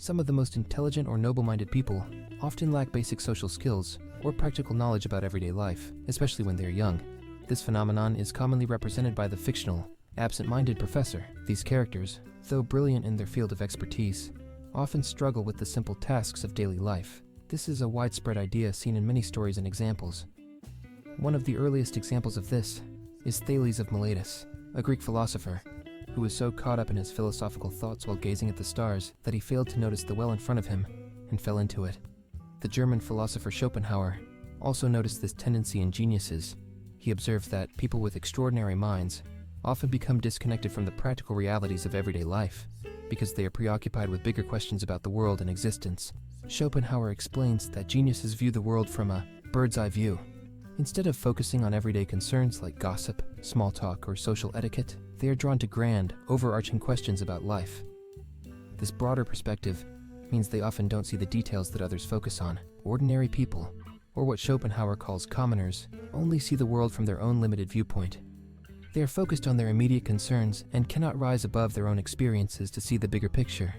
Some of the most intelligent or noble-minded people often lack basic social skills or practical knowledge about everyday life, especially when they are young. This phenomenon is commonly represented by the fictional, absent-minded professor. These characters, though brilliant in their field of expertise, often struggle with the simple tasks of daily life. This is a widespread idea seen in many stories and examples. One of the earliest examples of this is Thales of Miletus, a Greek philosopher who was so caught up in his philosophical thoughts while gazing at the stars that he failed to notice the well in front of him and fell into it. The German philosopher Schopenhauer also noticed this tendency in geniuses. He observed that people with extraordinary minds often become disconnected from the practical realities of everyday life because they are preoccupied with bigger questions about the world and existence. Schopenhauer explains that geniuses view the world from a bird's-eye view. Instead of focusing on everyday concerns like gossip, small talk, or social etiquette, they are drawn to grand, overarching questions about life. This broader perspective means they often don't see the details that others focus on. Ordinary people, or what Schopenhauer calls commoners, only see the world from their own limited viewpoint. They are focused on their immediate concerns and cannot rise above their own experiences to see the bigger picture.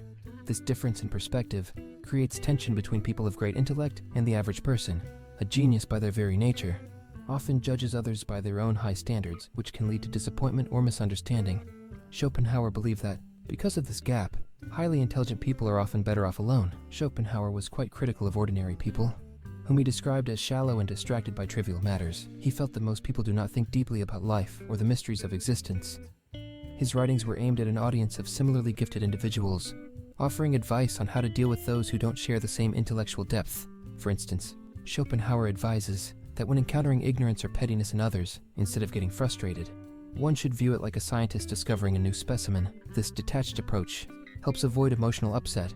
This difference in perspective creates tension between people of great intellect and the average person. A genius by their very nature often judges others by their own high standards, which can lead to disappointment or misunderstanding. Schopenhauer believed that, because of this gap, highly intelligent people are often better off alone. Schopenhauer was quite critical of ordinary people, whom he described as shallow and distracted by trivial matters. He felt that most people do not think deeply about life or the mysteries of existence. His writings were aimed at an audience of similarly gifted individuals, offering advice on how to deal with those who don't share the same intellectual depth. For instance, Schopenhauer advises that when encountering ignorance or pettiness in others, instead of getting frustrated, one should view it like a scientist discovering a new specimen. This detached approach helps avoid emotional upset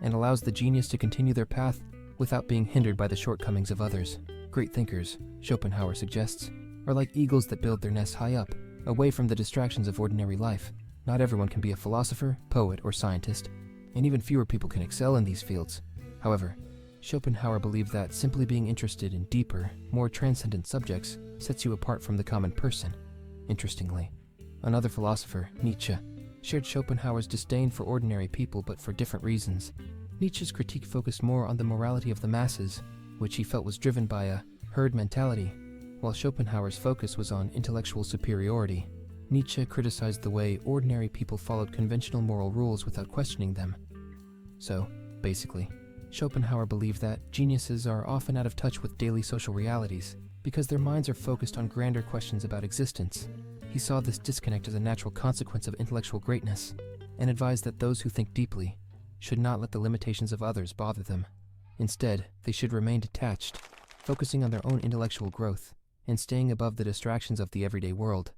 and allows the genius to continue their path without being hindered by the shortcomings of others. Great thinkers, Schopenhauer suggests, are like eagles that build their nests high up, away from the distractions of ordinary life. Not everyone can be a philosopher, poet, or scientist, and even fewer people can excel in these fields. However, Schopenhauer believed that simply being interested in deeper, more transcendent subjects sets you apart from the common person. Interestingly, another philosopher, Nietzsche, shared Schopenhauer's disdain for ordinary people but for different reasons. Nietzsche's critique focused more on the morality of the masses, which he felt was driven by a herd mentality, while Schopenhauer's focus was on intellectual superiority. Nietzsche criticized the way ordinary people followed conventional moral rules without questioning them. So, basically, Schopenhauer believed that geniuses are often out of touch with daily social realities because their minds are focused on grander questions about existence. He saw this disconnect as a natural consequence of intellectual greatness and advised that those who think deeply should not let the limitations of others bother them. Instead, they should remain detached, focusing on their own intellectual growth and staying above the distractions of the everyday world.